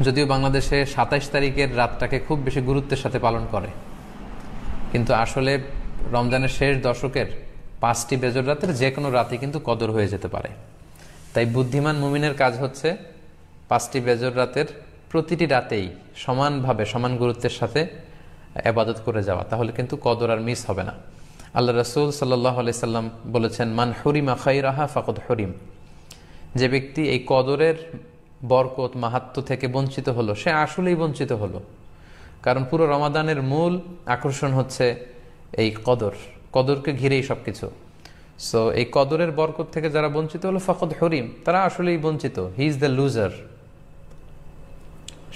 যদিও বাংলাদেশে ২৭ তারিখের রাতটাকে খুব বেশি গুরুত্বের সাথে পালন করে, কিন্তু আসলে রমজানের শেষ দশকের ৫টি বেজর রাতের যে কোনো রাতে কিন্তু কদর হয়ে যেতে পারে। তাই বুদ্ধিমান মুমিনের কাজ হচ্ছে ৫টি বেজর রাতের প্রতিটি রাতেই সমানভাবে সমান গুরুত্বের সাথে ইবাদত করে যাওয়া, তাহলে কিন্তু কদর আর মিস হবে না। আল্লাহ রাসূল সাল্লাল্লাহু আলাইহি সাল্লাম বলেছেন, মান হুরিমা খাইরাহা ফাকাদ হুরিম, যে ব্যক্তি এই কদরের বরকত মাহাত্ম্য থেকে বঞ্চিত হলো সে আসলেই বঞ্চিত হলো। কারণ পুরো রমাদানের মূল আকর্ষণ হচ্ছে এই কদরকে ঘিরেই সবকিছু। সো এই কদরের বরকত থেকে যারা বঞ্চিত হলো ফাকাদ হুরিম, তারা আসলেই বঞ্চিত। হি ইজ দ্য লুজার,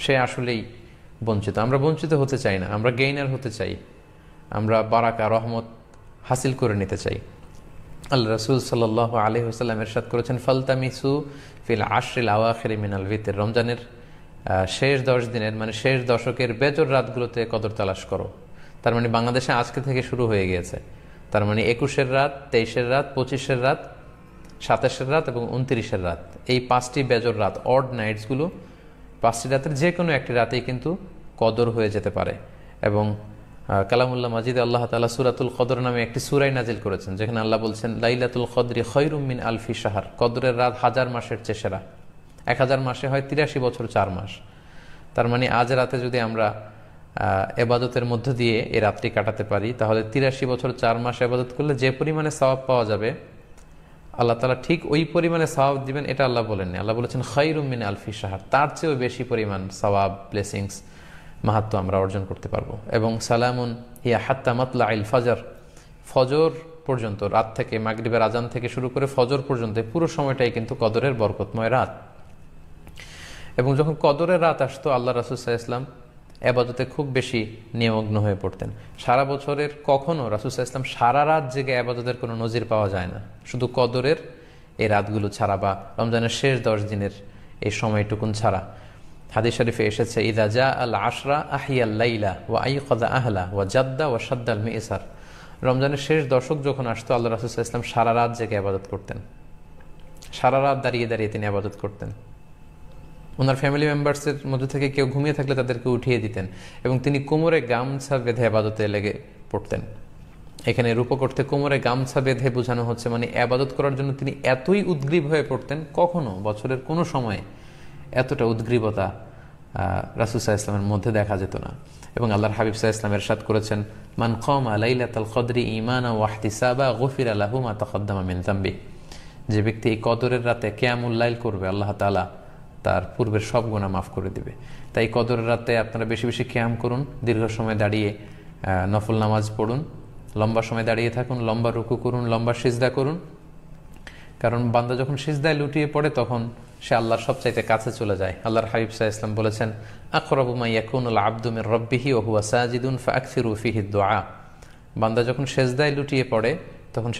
সে আসলেই বঞ্চিত। আমরা বঞ্চিত হতে চাই না, আমরা গেইনার হতে চাই, আমরা বারাকা রহমত হাসিল করে নিতে চাই। আল্লাহ রাসূল সাল্লাল্লাহু আলাইহি ওয়াসাল্লাম ইরশাদ করেছেন, ফালতামিসু ফিল আশরিল আওয়াখিরি মিনাল ভিতর, রমজানের শেষ ১০ দিনের মানে শেষ দশকের বেজর রাতগুলোতে কদর তালাশ করো। তার মানে বাংলাদেশে আজকে থেকে শুরু হয়ে গিয়েছে। তার মানে ২১-এর রাত, ২৩-এর রাত, ২৫-এর রাত, ২৭-এর রাত এবং ২৯-এর রাত, এই ৫টি বেজর রাত, অড নাইটসগুলো, ৫টি রাতের যে কোনো একটি রাতেই কিন্তু কদর হয়ে যেতে পারে। এবং কালামুল্লাহ মাজিদে আল্লাহ তাআলা সূরাতুল কদর নামে একটি সূরা নাজিল করেছেন, যেখানে আল্লাহ বলছেন, লাইলাতুল কদরি খায়রুম মিন আলফি শাহর, কদরের রাত ১০০০ মাসের চেয়ে সেরা। ১০০০ মাসে হয় ৮৩ বছর ৪ মাস। তার মানে আজ রাতে যদি আমরা ইবাদতের মধ্য দিয়ে এই রাতটি কাটাতে পারি, তাহলে ৮৩ বছর ৪ মাস ইবাদত করলে যে পরিমাণে সওয়াব পাওয়া যাবে আল্লাহ তাআলা ঠিক ওই পরিমাণে সওয়াব দিবেন, এটা আল্লাহ বলেননি। আল্লাহ বলেছেন খায়রুম মিন আলফি শাহর, তার চেয়েও বেশি পরিমাণ সওয়াব, ব্লেসিংস, মাহাত্ম্য আমরা অর্জন করতে পারবো। এবং সালামুন হিয়া হাত্তা মাতলাইল ফজর, ফজর পর্যন্ত, রাত থেকে মাগরিবের আজান থেকে শুরু করে ফজর পর্যন্ত পুরো সময়টাই কিন্তু কদরের বরকতময় রাত। এবং যখন কদরের রাত আসতো, আল্লাহ রাসূল সাল্লাল্লাহু আলাইহি ওয়াসাল্লাম ইবাদতে খুব বেশি নিমগ্ন হয়ে পড়তেন। সারা বছরের কখনো রাসূল সাল্লাল্লাহু আলাইহি ওয়াসাল্লাম সারা রাত জেগে ইবাদতের কোনো নজির পাওয়া যায় না, শুধু কদরের এই রাতগুলো ছাড়া বা রমজানের শেষ ১০ দিনের এই সময়টুকুন ছাড়া। হাদিস শরীফে এসেছে, ইদা জা আল আশরা আহিয়াল লাইলা ওয়া আইকাযা আহলা ওয়া জাদ্দা ওয়া শাদ্দাল মিইসার, রমজানের শেষ দশক যখন আসতো আল্লাহ রাসূল সাল্লাল্লাহু আলাইহি ওয়াসাল্লাম সারা রাত জেগে ইবাদত করতেন, সারা রাত দাঁড়িয়ে দাঁড়িয়ে তিনি ইবাদত করতেন। ওনার ফ্যামিলি মেম্বার্সের মধ্যে থেকে কেউ ঘুমিয়ে থাকলে তাদেরকে উঠিয়ে দিতেন এবং তিনি কোমরে গামছা বেঁধে ইবাদতে লেগে পড়তেন। এখানে রূপক অর্থে কোমরে গামছা বেঁধে বোঝানো হচ্ছে মানে ইবাদত করার জন্য তিনি এতই উদ্গ্রীব হয়ে পড়তেন, কখনো বছরের কোনো সময়ে এতটা উদ্গ্রীবতা রাসূল সাল্লাল্লাহু আলাইহি ওয়াসাল্লামের মধ্যে দেখা যেত না। এবং আল্লাহর হাবিব সাল্লাল্লাহু আলাইহি ওয়াসাল্লাম ইরশাদ করেছেন, মান কামা লাইলাতাল কদরি ঈমানা ওয়া ইহতিসাবা গুফিরা লাহু মা তাকদ্দামা মিন যামবি, যে ব্যক্তি এই কদরের রাতে কিয়ামুল লাইল করবে আল্লাহ তাআলা তার পূর্বের সব গুনাহ মাফ করে দিবে। তাই কদরের রাতে আপনারা বেশি বেশি কিয়াম করুন, দীর্ঘ সময় দাঁড়িয়ে নফল নামাজ পড়ুন, লম্বা সময় দাঁড়িয়ে থাকুন, লম্বা রুকু করুন, লম্বা সিজদা করুন। কারণ বান্দা যখন সিজদায় লুটিয়ে পড়ে তখন সে আল্লাহর সবচাইতে কাছে চলে যায়। আল্লাহর হাবিব সাল্লাল্লাহু আলাইহি ওয়াসাল্লাম বলেছেন, আকরাবু মা ইয়াকুনুল আবদু মির রাব্বিহি ওয়া হুয়া সাজিদুন ফাআকসিরু ফিহি দুআ, বান্দা যখন সিজদায় লুটিয়ে পড়ে তখন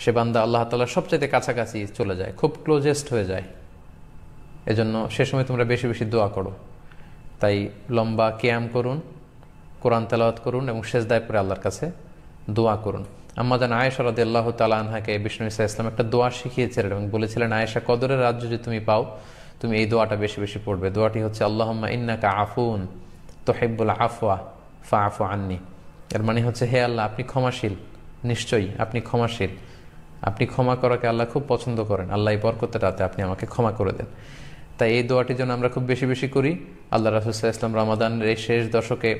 সে বান্দা আল্লাহ তাআলার সবচাইতে কাছাকাছি চলে যায়, খুব ক্লোজেস্ট হয়ে যায়। এজন্য সে সময় তোমরা বেশি বেশি দোয়া করো। তাই লম্বা কিয়াম করুন, কোরআন তেলাওয়াত করুন এবং সিজদায় পড়ে আল্লাহর কাছে দোয়া করুন। আম্মা জান আয়েশা রাদিয়াল্লাহু তাআলা আনহাকে বিষ্ণু ইসা ইসলাম একটা দোয়া শিখিয়েছিলেন এবং বলেছিলেন, আয়েশা, কদরের রাত যদি তুমি পাও তুমি এই দোয়াটা বেশি বেশি পড়বে। দোয়াটি হচ্ছে, আল্লাহুম্মা ইন্নাকা আফুন তুহিব্বুল আফওয়া ফাআফু আন্নি। এর মানে হচ্ছে, হে আল্লাহ, আপনি ক্ষমাশীল, নিশ্চয়ই আপনি ক্ষমাশীল, আপনি ক্ষমা করাকে আল্লাহ খুব পছন্দ করেন, আল্লাহ এই বরকতের রাতে আপনি আমাকে ক্ষমা করে দেন। তাই এই দোয়াটি যেন আমরা খুব বেশি বেশি করি। আল্লাহ রাসূল সাল্লাল্লাহু আলাইহি ওয়াসাল্লাম রমাদানের এই শেষ দশকে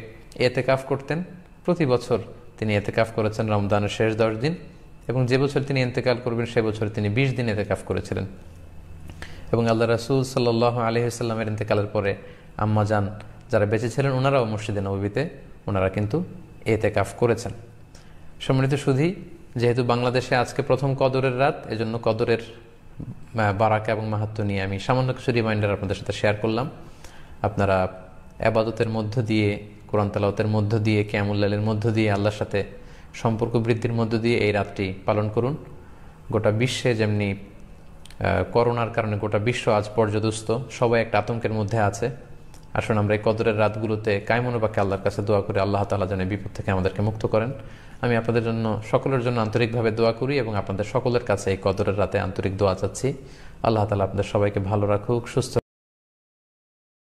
ইতিকাফ করতেন। প্রতি বছর তিনি ইতিকাফ করেছেন রমজানের শেষ ১০ দিন, এবং যে বছর তিনি ইন্তেকাল করবেন সে বছর তিনি ২০ দিন ইতিকাফ করেছিলেন। এবং আল্লাহ রাসূল সাল্লাল্লাহু আলাইহি ওয়াসাল্লামের ইন্তেকালের পরে আম্মা জান যারা বেঁচে ছিলেন ওনারাও মসজিদে নববীতে ওনারা কিন্তু ইতিকাফ করেছেন। সম্মানিত সুধী, যেহেতু বাংলাদেশে আজকে প্রথম কদরের রাত, এজন্য কদরের বারাকা এবং মাহাত্ম্য নিয়ে আমি সামান্য কিছু রিমাইন্ডার আপনাদের সাথে শেয়ার করলাম। আপনারা ইবাদতের মধ্য দিয়ে, কোরআন তেলাওয়াতের মধ্য দিয়ে, কিয়ামুল লাইলের মধ্য দিয়ে, আল্লাহর সাথে সম্পর্ক বৃদ্ধির মধ্য দিয়ে এই রাতটি পালন করুন। গোটা বিশ্বে যেমনি করোনার কারণে গোটা বিশ্ব আজ পর্যদুস্ত, সবাই একটা আতঙ্কের মধ্যে আছে। আসুন আমরা এই কদরের রাতগুলোতে কায়মনোবাক্যে আল্লাহর কাছে দোয়া করে আল্লাহ তাআলা যেন বিপদ থেকে আমাদেরকে মুক্ত করেন। আমি আপনাদের জন্য, সকলের জন্য আন্তরিকভাবে দোয়া করি এবং আপনাদের সকলের কাছে এই কদরের রাতে আন্তরিক দোয়া চাচ্ছি। আল্লাহ তাআলা আপনাদের সবাইকে ভালো রাখুক, সুস্থ